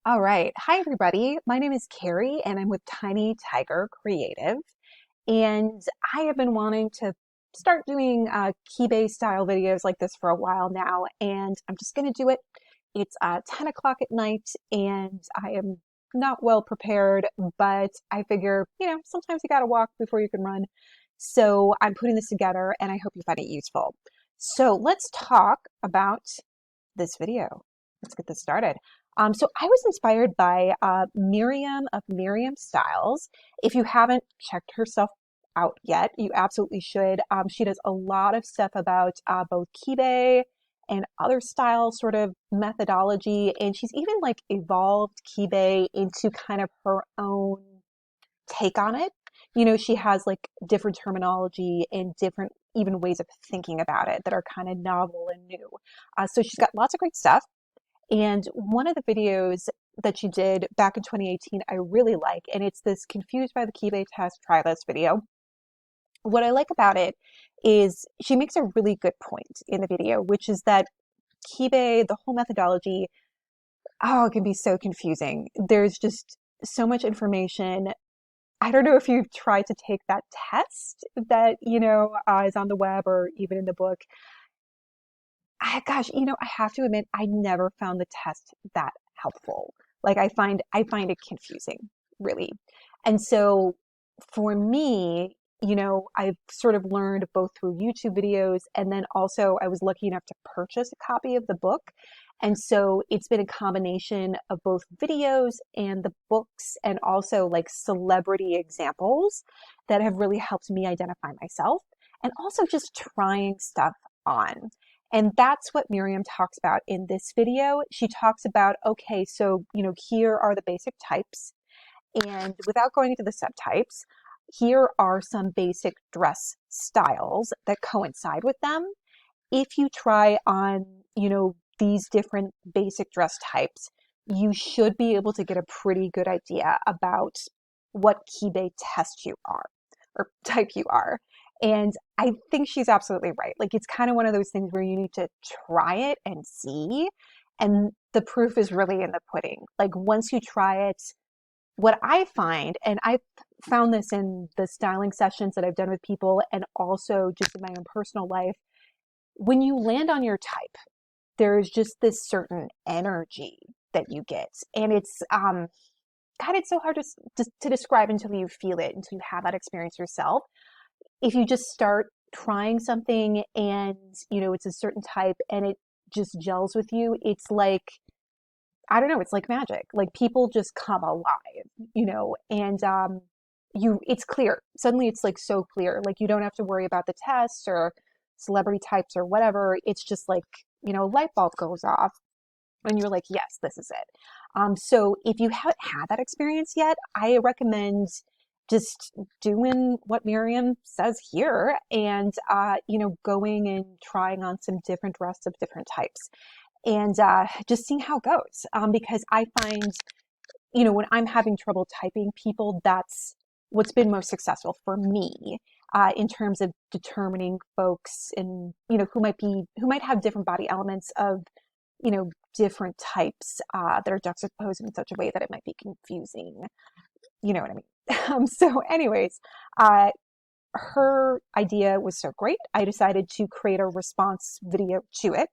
All right. Hi, everybody. My name is Cary, and I'm with Tiny Tiger Creative. And I have been wanting to start doing Kibbe style videos like this for a while now, and I'm just going to do it. It's 10 o'clock at night, and I am not well prepared, but I figure, sometimes you got to walk before you can run. So I'm putting this together, and I hope you find it useful. So let's talk about this video. Let's get this started. So I was inspired by Miriam of Merriam Styles. If you haven't checked her stuff out yet, you absolutely should. She does a lot of stuff about both Kibbe and other style sort of methodology, and she's even like evolved Kibbe into kind of her own take on it. She has like different terminology and different even ways of thinking about it that are kind of novel and new. So she's got lots of great stuff. And one of the videos that she did back in 2018, I really like, and it's this Confused by the Kibbe Test, Try This video. What I like about it is she makes a really good point in the video, which is that Kibbe, the whole methodology, it can be so confusing. There's just so much information. I don't know if you've tried to take that test that, is on the web or even in the book. I have to admit, I never found the test that helpful. Like I find it confusing, really. And so for me, I've sort of learned both through YouTube videos and then also I was lucky enough to purchase a copy of the book. And so it's been a combination of both videos and the books and also like celebrity examples that have really helped me identify myself and also just trying stuff on. And that's what Miriam talks about in this video. She talks about, okay, so, here are the basic types. And without going into the subtypes, here are some basic dress styles that coincide with them. If you try on, these different basic dress types, you should be able to get a pretty good idea about what Kibbe test you are or type you are. And I think she's absolutely right. Like it's kind of one of those things where you need to try it and see. And the proof is really in the pudding. Like once you try it, what I find, and I've found this in the styling sessions that I've done with people and also just in my own personal life, when you land on your type, there's just this certain energy that you get. And it's God, it's so hard to describe until you feel it, until you have that experience yourself. If you just start trying something and, it's a certain type and it just gels with you, it's like, I don't know, it's like magic. Like people just come alive, and it's clear. Suddenly it's like so clear. Like you don't have to worry about the tests or celebrity types or whatever. It's just like, light bulb goes off and you're like, yes, this is it. So if you haven't had that experience yet, I recommend just doing what Miriam says here and, going and trying on some different dresses of different types and just seeing how it goes. Because I find, when I'm having trouble typing people, that's what's been most successful for me in terms of determining folks and, who might have different body elements of, different types that are juxtaposed in such a way that it might be confusing. You know what I mean? So anyways, her idea was so great. I decided to create a response video to it.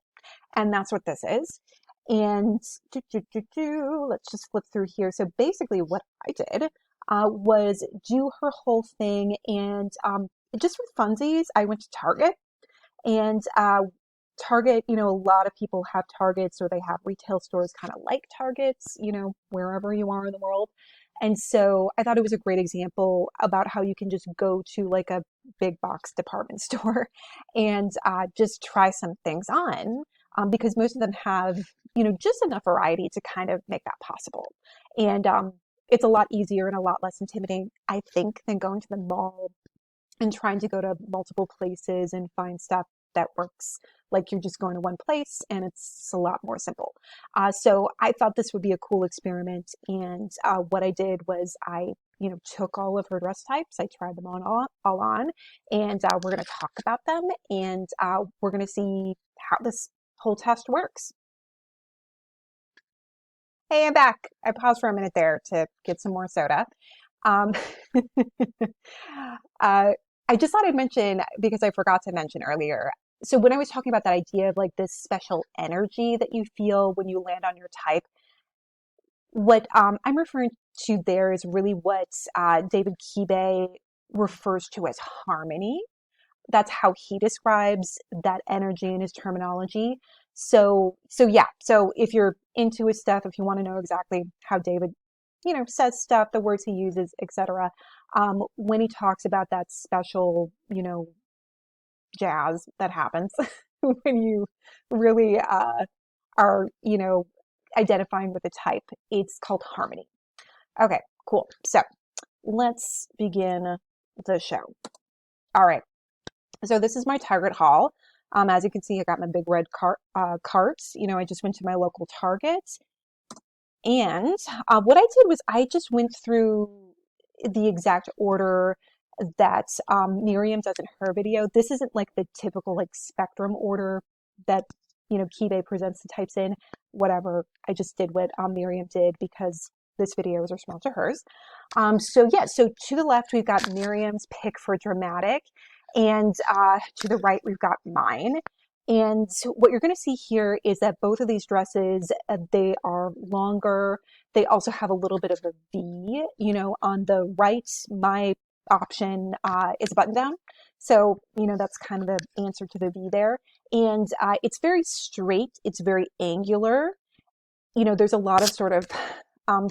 And that's what this is. And let's just flip through here. So basically what I did was do her whole thing. And just for funsies, I went to Target. And Target, a lot of people have Targets or they have retail stores kind of like Targets, wherever you are in the world. And so I thought it was a great example about how you can just go to like a big box department store and just try some things on because most of them have, just enough variety to kind of make that possible. And it's a lot easier and a lot less intimidating, I think, than going to the mall and trying to go to multiple places and find stuff that works like you're just going to one place, and it's a lot more simple. So I thought this would be a cool experiment, and what I did was I took all of her dress types, I tried them all on, and we're going to talk about them, and we're going to see how this whole test works. Hey, I'm back. I paused for a minute there to get some more soda. Um, uh, I just thought I'd mention, because I forgot to mention earlier. So when I was talking about that idea of like this special energy that you feel when you land on your type, what I'm referring to there is really what David Kibbe refers to as harmony. That's how he describes that energy in his terminology. So yeah. So if you're into his stuff, if you want to know exactly how David, says stuff, the words he uses, etc., when he talks about that special, jazz that happens when you really are, identifying with a type, it's called harmony. Okay, cool. So let's begin the show. All right. So this is my Target haul. As you can see, I got my big red cart. I just went to my local Target, and what I did was I just went through the exact order that Miriam does in her video. This isn't like the typical like spectrum order that Kibbe presents the types in. Whatever. I just did what Miriam did because this video is responsive to hers. So yeah, so to the left, we've got Miriam's pick for dramatic, and to the right, we've got mine. And what you're going to see here is that both of these dresses, they are longer. They also have a little bit of a V, on the right, my option is a button down. So, that's kind of the answer to the V there. And it's very straight. It's very angular. There's a lot of sort of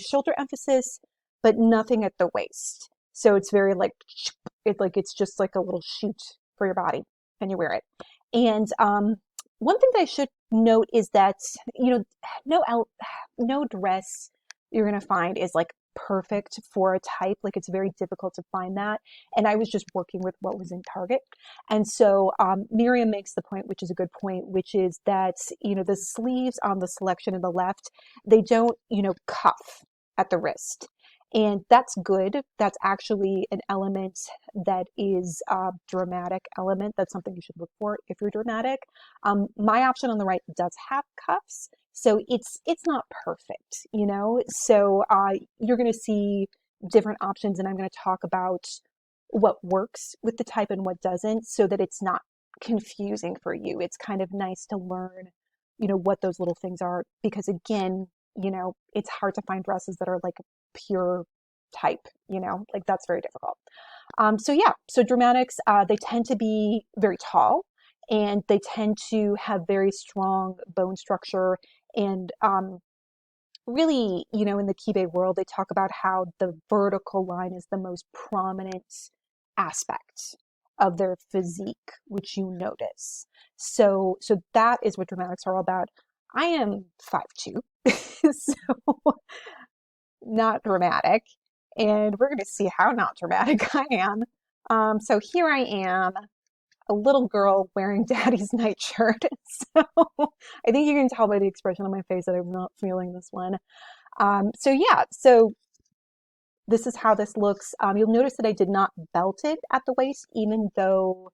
shoulder emphasis, but nothing at the waist. So it's very it's just like a little shoot for your body and you wear it. And one thing that I should note is that no no dress you're gonna find is like perfect for a type. Like it's very difficult to find that. And I was just working with what was in Target. And so Miriam makes the point, which is a good point, which is that the sleeves on the selection in the left, they don't cuff at the wrist. And that's good. That's actually an element that is a dramatic element. That's something you should look for if you're dramatic. My option on the right does have cuffs, so it's not perfect, So you're going to see different options, and I'm going to talk about what works with the type and what doesn't, so that it's not confusing for you. It's kind of nice to learn, what those little things are, because again, it's hard to find dresses that are like pure type, like that's very difficult. So yeah, so dramatics, they tend to be very tall, and they tend to have very strong bone structure. And really, in the Kibbe world, they talk about how the vertical line is the most prominent aspect of their physique, which you notice. So that is what dramatics are all about. I am 5'2", so not dramatic. And we're going to see how not dramatic I am. So here I am, a little girl wearing daddy's nightshirt. So I think you can tell by the expression on my face that I'm not feeling this one. So yeah, so this is how this looks. You'll notice that I did not belt it at the waist, even though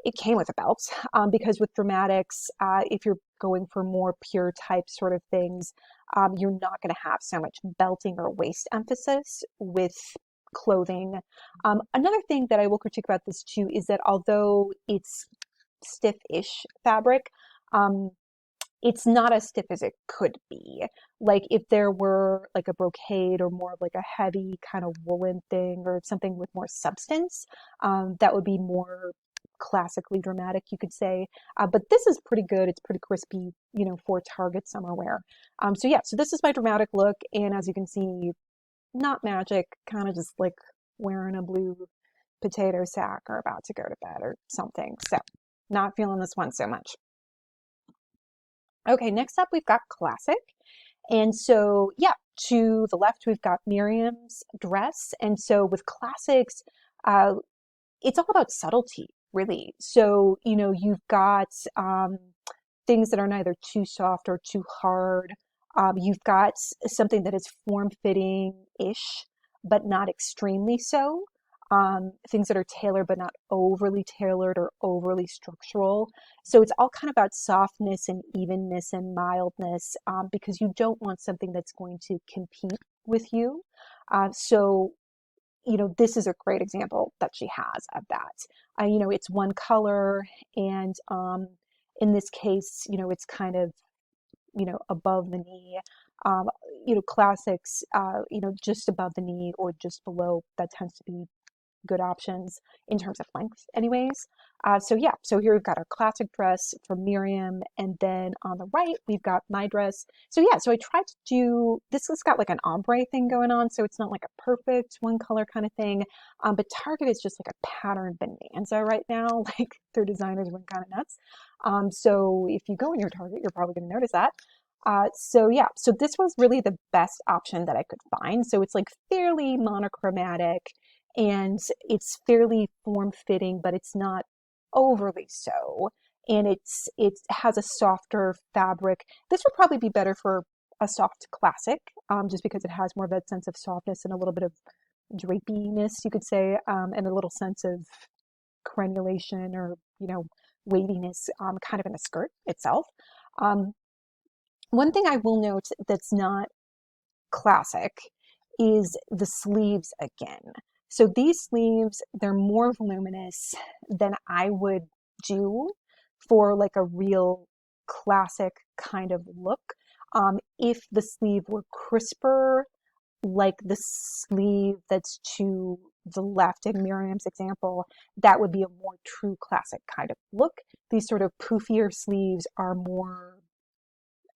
it came with a belt, because with dramatics, if you're going for more pure type sort of things, you're not going to have so much belting or waist emphasis with clothing. Another thing that I will critique about this too is that although it's stiff-ish fabric, um, it's not as stiff as it could be. Like if there were like a brocade or more of like a heavy kind of woolen thing or something with more substance, that would be more classically dramatic, you could say. But this is pretty good. It's pretty crispy, for Target summer wear. So yeah, so this is my dramatic look. And as you can see, not magic, kind of just like wearing a blue potato sack or about to go to bed or something. So not feeling this one so much. Okay, next up we've got classic. And so, yeah, to the left we've got Miriam's dress. And so with classics, uh, it's all about subtlety, really. So, you've got things that are neither too soft or too hard. You've got something that is form-fitting-ish, but not extremely so. things that are tailored but not overly tailored or overly structural. So it's all kind of about softness and evenness and mildness, because you don't want something that's going to compete with you. So this is a great example that she has of that. It's one color, and in this case, it's kind of, above the knee. Um, Classics, just above the knee or just below, that tends to be good options in terms of length anyways. So yeah, so here we've got our classic dress from Merriam, and then on the right we've got my dress. So yeah, so I tried to do this. Has got like an ombre thing going on, so it's not like a perfect one color kind of thing, but Target is just like a pattern bonanza right now. Like their designers went kind of nuts. So if you go in your Target, you're probably going to notice that. So yeah, so this was really the best option that I could find. So it's like fairly monochromatic, and it's fairly form-fitting, but it's not overly so. And it has a softer fabric. This would probably be better for a soft classic, just because it has more of that sense of softness and a little bit of drapiness, you could say, and a little sense of crenulation or waviness, kind of in the skirt itself. Um, One thing I will note that's not classic is the sleeves again. So these sleeves, they're more voluminous than I would do for like a real classic kind of look. If the sleeve were crisper, like the sleeve that's to the left in Miriam's example, that would be a more true classic kind of look. These sort of poofier sleeves are more,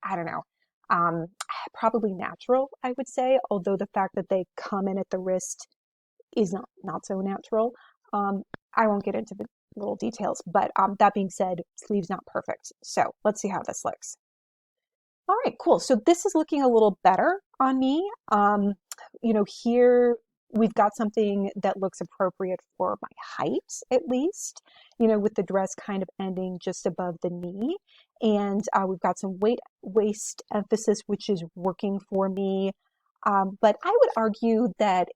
I don't know, um, probably natural, I would say, although the fact that they come in at the wrist is not so natural. I won't get into the little details, but that being said, sleeve's not perfect. So let's see how this looks. All right, cool. So this is looking a little better on me. Here we've got something that looks appropriate for my height, at least, with the dress kind of ending just above the knee. And we've got some waist emphasis, which is working for me. But I would argue that,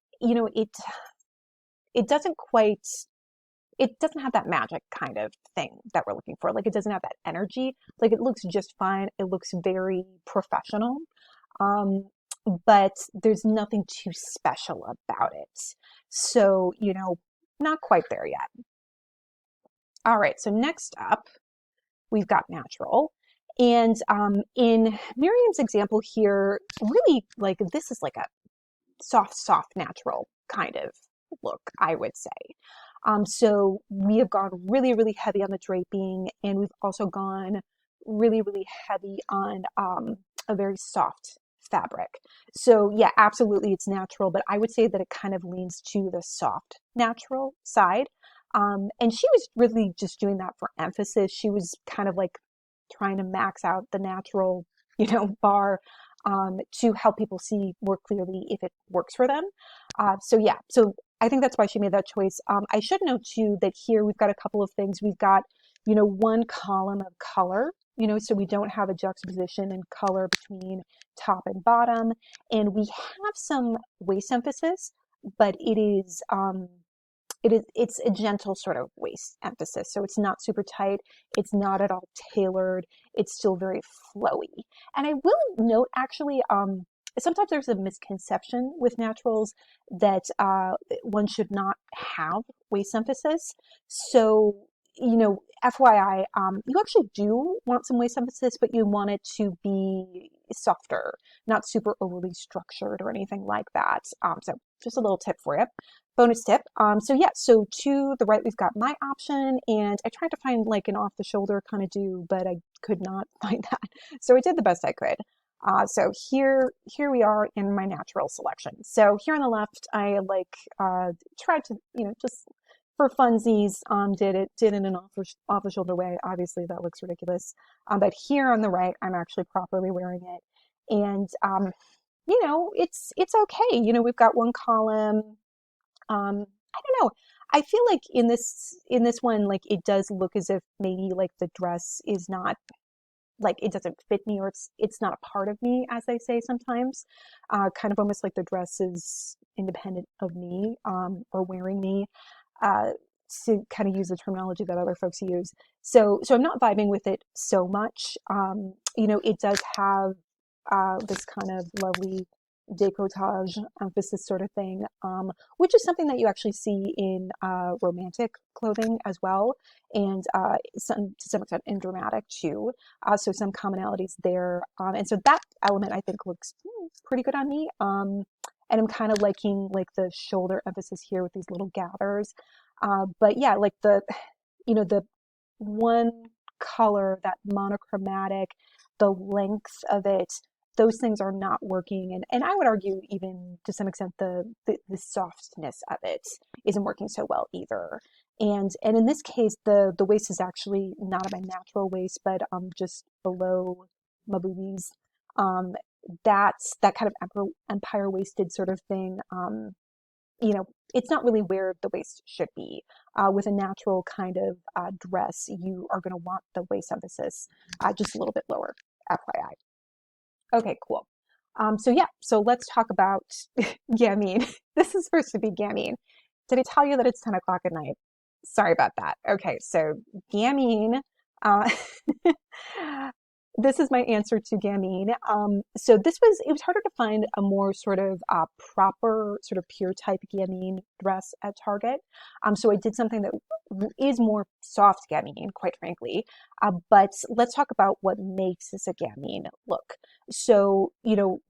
it doesn't quite, it doesn't have that magic kind of thing that we're looking for. Like it doesn't have that energy. Like it looks just fine. It looks very professional. Um, but there's nothing too special about it. So, not quite there yet. All right, so next up, we've got natural. And in Miriam's example here, really like this is like a soft natural kind of look, I would say. So we have gone really, really heavy on the draping, and we've also gone really, really heavy on a very soft fabric. So yeah, absolutely it's natural, but I would say that it kind of leans to the soft natural side. And she was really just doing that for emphasis. She was kind of like trying to max out the natural, bar, to help people see more clearly if it works for them. So yeah, so I think that's why she made that choice. I should note too that here we've got a couple of things. We've got, one column of color, so we don't have a juxtaposition in color between top and bottom. And we have some waist emphasis, but it's a gentle sort of waist emphasis. So it's not super tight. It's not at all tailored. It's still very flowy. And I will note actually, sometimes there's a misconception with naturals that one should not have waist emphasis. So, FYI, you actually do want some waist emphasis, but you want it to be softer, not super overly structured or anything like that. So just a little tip for you. Bonus tip. So yeah, so to the right, we've got my option, and I tried to find like an off the shoulder kind of do, but I could not find that. So I did the best I could. So here we are in my natural selection. So here on the left, I like tried to, just for funsies, did in an off the shoulder way. Obviously that looks ridiculous. But here on the right, I'm actually properly wearing it. And it's okay. We've got one column. I don't know. I feel like in this one, like it does look as if maybe like the dress is not, like it doesn't fit me, or it's not a part of me, as they say sometimes. Kind of almost like the dress is independent of me, or wearing me, uh, to kind of use the terminology that other folks use. So I'm not vibing with it so much. It does have this kind of lovely décolletage emphasis sort of thing, which is something that you actually see in romantic clothing as well, and to some extent in dramatic too. So some commonalities there, and so that element I think looks pretty good on me. And I'm kind of liking like the shoulder emphasis here with these little gathers. But yeah, like the one color, that monochromatic, the length of it, those things are not working. And I would argue even to some extent the softness of it isn't working so well either. And in this case, the waist is actually not at my natural waist, but just below my boobies. Um, that's that kind of empire waisted sort of thing. It's not really where the waist should be. With a natural kind of dress, you are going to want the waist emphasis just a little bit lower, FYI. Okay, cool. So let's talk about gamine. This is supposed to be gamine. Did I tell you that it's 10 o'clock at night? Sorry about that. Okay, so gamine. Uh, this is my answer to gamine. So it was harder to find a more sort of proper, sort of pure type gamine dress at Target. So I did something that is more soft gamine, quite frankly. But let's talk about what makes this a gamine look. So,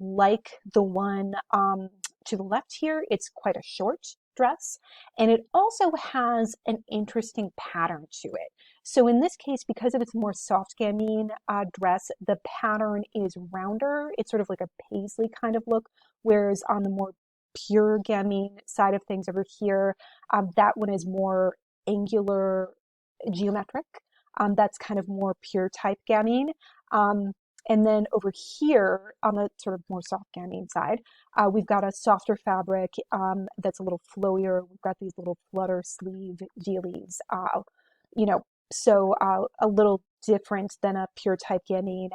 like the one to the left here, it's quite a short dress, and it also has an interesting pattern to it. So in this case, because of its more soft gamine dress, the pattern is rounder. It's sort of like a paisley kind of look, whereas on the more pure gamine side of things over here, that one is more angular, geometric. That's kind of more pure type gamine. And then over here on the sort of more soft gamine side, we've got a softer fabric that's a little flowier. We've got these little flutter sleeve dealies, you know, so a little different than a pure type gamine.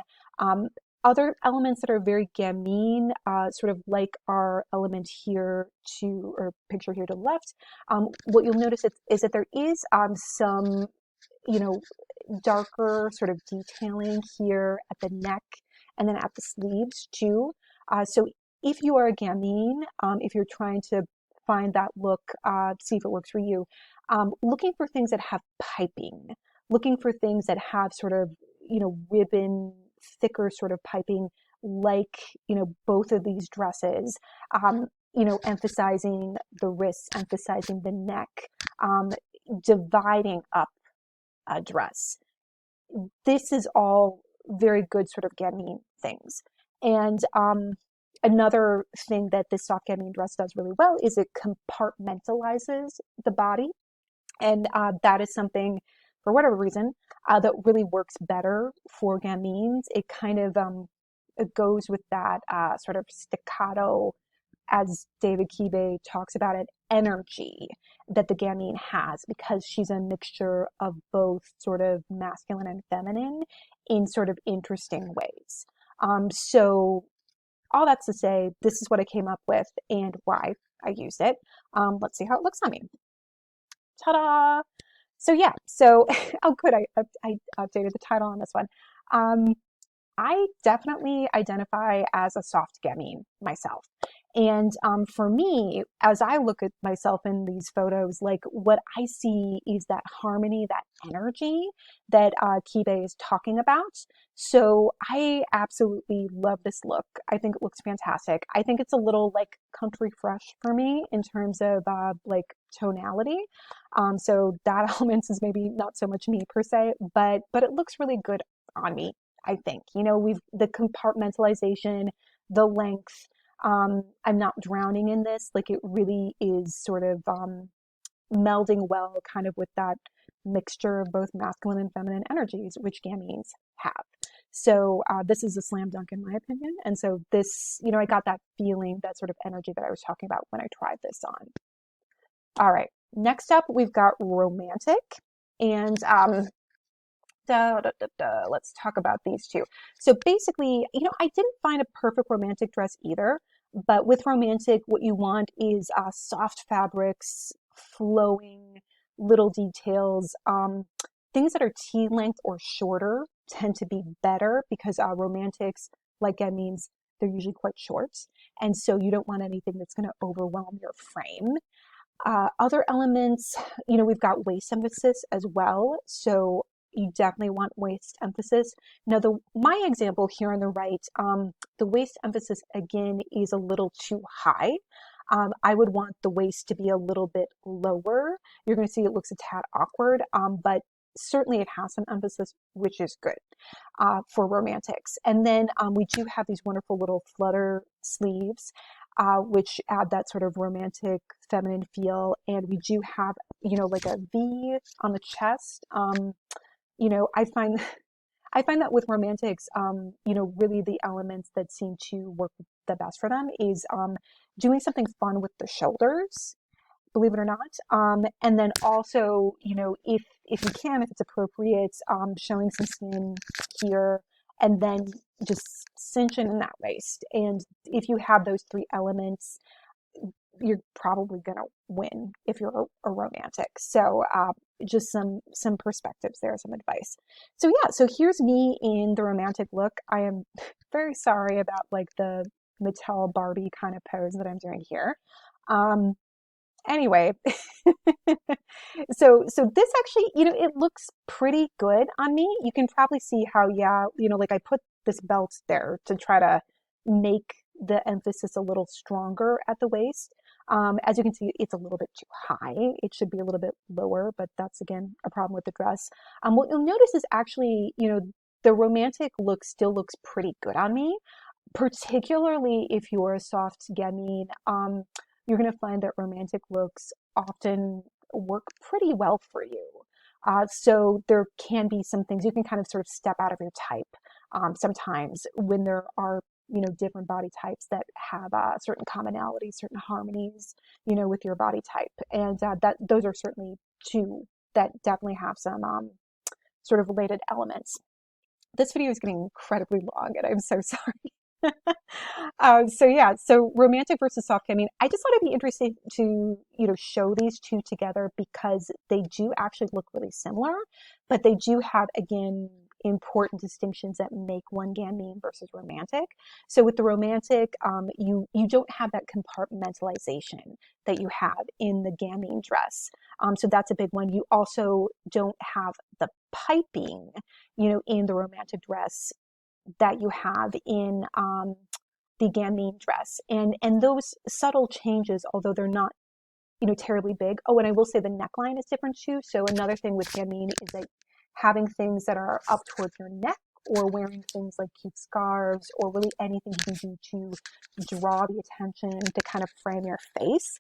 Other elements that are very gamine, sort of like our element here or picture here to the left, what you'll notice is that there is some, you know, darker sort of detailing here at the neck and then at the sleeves too. So if you are a gamine, if you're trying to find that look, see if it works for you, looking for things that have piping, looking for things that have sort of, ribbon, thicker sort of piping, like, both of these dresses, emphasizing the wrists, emphasizing the neck, dividing up a dress. This is all very good sort of gamine things. And another thing that this soft gamine dress does really well is it compartmentalizes the body. And that is something, for whatever reason, that really works better for gamines. It kind of it goes with that sort of staccato, as David Kibbe talks about it, energy that the gamine has, because she's a mixture of both sort of masculine and feminine in sort of interesting ways. So all that's to say, this is what I came up with and why I used it. Let's see how it looks on me. Ta-da! So yeah, oh good, I updated the title on this one. I definitely identify as a soft gamine myself. And for me, as I look at myself in these photos, like what I see is that harmony, that energy that Kibbe is talking about. So I absolutely love this look. I think it looks fantastic. I think it's a little like country fresh for me in terms of like tonality. So that element is maybe not so much me per se, but it looks really good on me. I think, we've the compartmentalization, the length. I'm not drowning in this. Like it really is sort of melding well kind of with that mixture of both masculine and feminine energies, which gamines have. So this is a slam dunk in my opinion. And so this, I got that feeling, that sort of energy that I was talking about when I tried this on. All right, next up we've got romantic. And let's talk about these two. So basically, I didn't find a perfect romantic dress either. But with romantic, what you want is soft fabrics, flowing little details. Things that are T length or shorter tend to be better because romantics, like that means they're usually quite short. And so you don't want anything that's going to overwhelm your frame. Other elements, we've got waist emphasis as well. So you definitely want waist emphasis. Now, my example here on the right, the waist emphasis again is a little too high. I would want the waist to be a little bit lower. You're going to see it looks a tad awkward, but certainly it has some emphasis, which is good for romantics. And then we do have these wonderful little flutter sleeves, which add that sort of romantic feminine feel. And we do have, like a V on the chest. I find I find that with romantics, really the elements that seem to work the best for them is doing something fun with the shoulders, believe it or not. And then also, if you can, if it's appropriate, showing some skin here, and then just cinch in that waist. And if you have those three elements, you're probably going to win if you're a romantic. So just some perspectives there, some advice. So yeah, so here's me in the romantic look. I am very sorry about like the Mattel Barbie kind of pose that I'm doing here. Anyway, so this actually, it looks pretty good on me. You can probably see how, yeah, like I put this belt there to try to make the emphasis a little stronger at the waist. As you can see, it's a little bit too high. It should be a little bit lower, but that's again a problem with the dress. What you'll notice is actually, the romantic look still looks pretty good on me, particularly if you're a soft gamine. You're going to find that romantic looks often work pretty well for you. So there can be some things you can kind of sort of step out of your type sometimes when there are different body types that have certain commonalities, certain harmonies, with your body type, and that those are certainly two that definitely have some sort of related elements. This video is getting incredibly long, and I'm so sorry. So yeah, so romantic versus soft. I mean, I just thought it'd be interesting to, show these two together because they do actually look really similar, but they do have, again, important distinctions that make one gamine versus romantic. So with the romantic, you don't have that compartmentalization that you have in the gamine dress. So that's a big one. You also don't have the piping, in the romantic dress that you have in the gamine dress, and those subtle changes, although they're not terribly big. Oh, and I will say the neckline is different too. So another thing with gamine is that having things that are up towards your neck, or wearing things like cute scarves, or really anything you can do to draw the attention to kind of frame your face.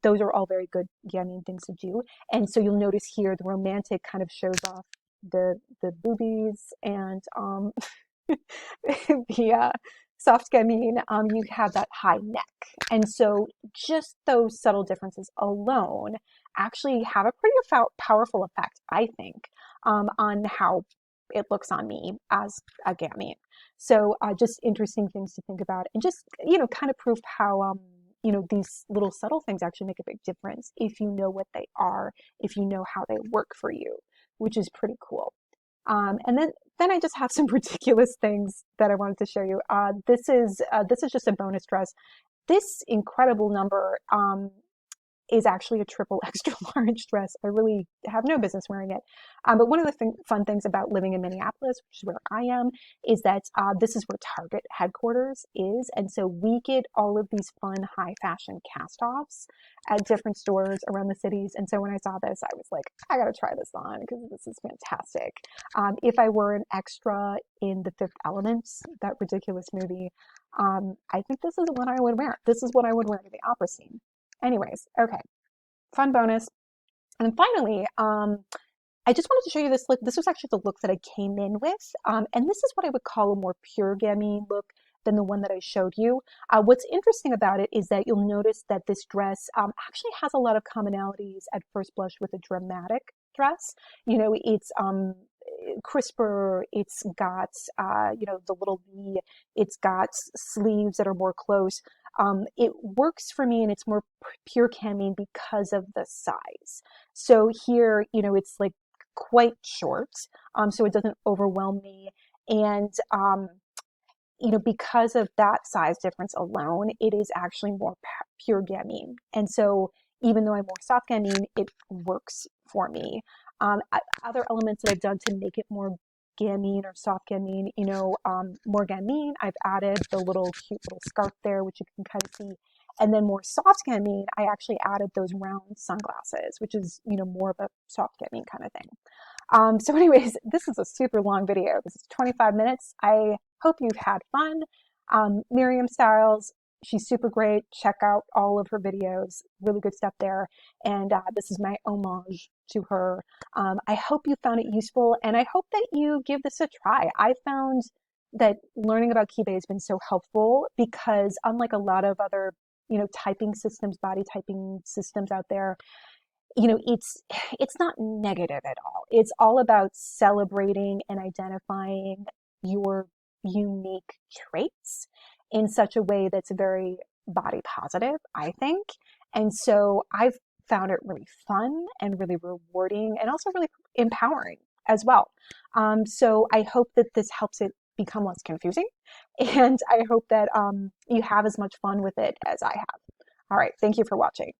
Those are all very good gamine things to do. And so you'll notice here the romantic kind of shows off the boobies, and the soft gamine, you have that high neck. And so just those subtle differences alone actually have a pretty powerful effect, I think, on how it looks on me as a gamine. So just interesting things to think about, and just, kind of prove how, these little subtle things actually make a big difference if you know what they are, if you know how they work for you, which is pretty cool. And then I just have some ridiculous things that I wanted to show you. This is just a bonus dress. This incredible number is actually a triple extra large dress. I really have no business wearing it. But one of the fun things about living in Minneapolis, which is where I am, is that this is where Target headquarters is. And so we get all of these fun high fashion cast-offs at different stores around the cities. And so when I saw this, I was like, I gotta try this on because this is fantastic. If I were an extra in The Fifth Element, that ridiculous movie, I think this is what I would wear. This is what I would wear to the opera scene. Anyways, okay, fun bonus. And finally, I just wanted to show you this look. This was actually the look that I came in with. And this is what I would call a more pure gamine look than the one that I showed you. What's interesting about it is that you'll notice that this dress actually has a lot of commonalities at first blush with a dramatic dress. It's crisper, it's got, the little V, it's got sleeves that are more close. It works for me and it's more pure ketamine because of the size. So here, it's like quite short, so it doesn't overwhelm me. And because of that size difference alone, it is actually more pure gamine. And so even though I'm more soft gamine, it works for me. Other elements that I've done to make it more gamine or soft gamine, more gamine, I've added the little cute little scarf there, which you can kind of see. And then more soft gamine, I actually added those round sunglasses, which is, more of a soft gamine kind of thing. So anyways, this is a super long video. This is 25 minutes. I hope you've had fun. Merriam Styles, she's super great. Check out all of her videos. Really good stuff there. And this is my homage to her. I hope you found it useful, and I hope that you give this a try. I found that learning about Kibbe has been so helpful because unlike a lot of other, typing systems, body typing systems out there, it's not negative at all. It's all about celebrating and identifying your unique traits in such a way that's very body positive, I think. And so I've found it really fun and really rewarding and also really empowering as well. So I hope that this helps it become less confusing. And I hope that you have as much fun with it as I have. All right. Thank you for watching.